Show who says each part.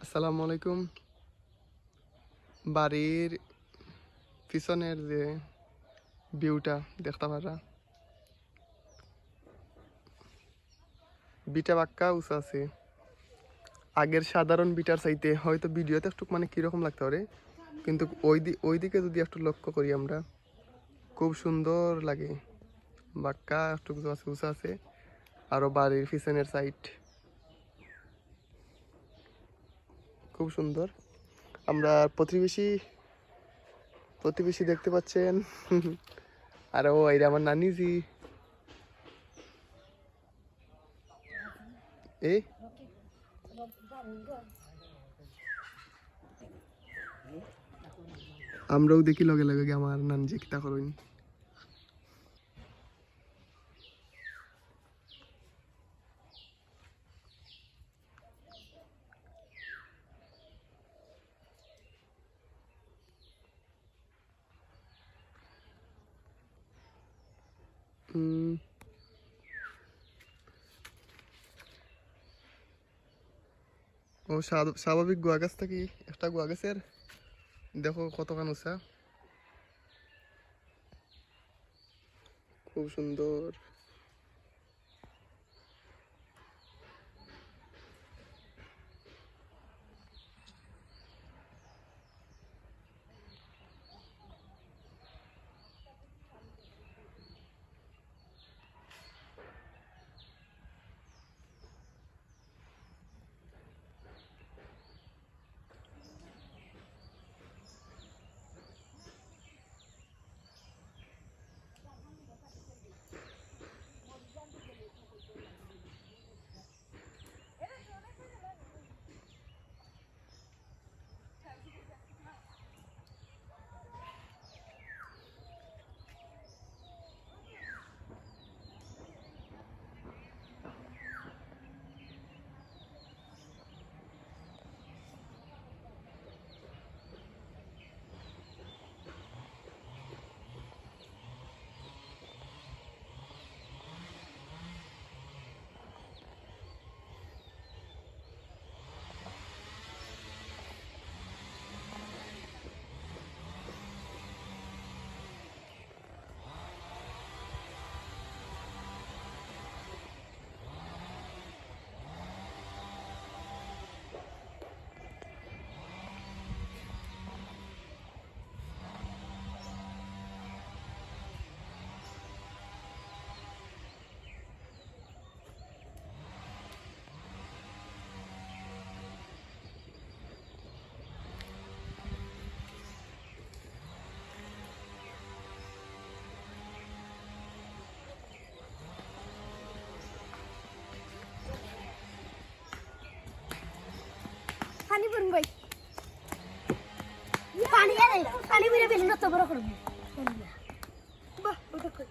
Speaker 1: আসসালামু আলাইকুম। বাড়ির পিছনের যে ভিউটা দেখতে পারা, বিটা বাক্কা উঁচু আছে। আগের সাধারণ বিটার চাইতে হয়তো ভিডিওতে একটু মানে কীরকম লাগতে পারে, কিন্তু ওইদিকে যদি একটু লক্ষ্য করি আমরা, খুব সুন্দর লাগে। বাক্কা একটু আছে, উঁচু আছে। আরও বাড়ির পিছনের সাইড খুব সুন্দর। আমরা প্রতিবেশী দেখতে পাচ্ছেন। আর ও এটা আমার নানিজি। এই আমরাও দেখি লগে লগে আমার নানজি কিতা করুন। ও স্বাভাবিক গোয়া গাছ থাকি একটা গোয়া গাছের দেখো কতখান উঁচা, খুব সুন্দর।
Speaker 2: পানি পড়ুন ভাই, পানি আরে পানি মেরে বেশি নষ্ট বড় করবো। বাহ ওটা কই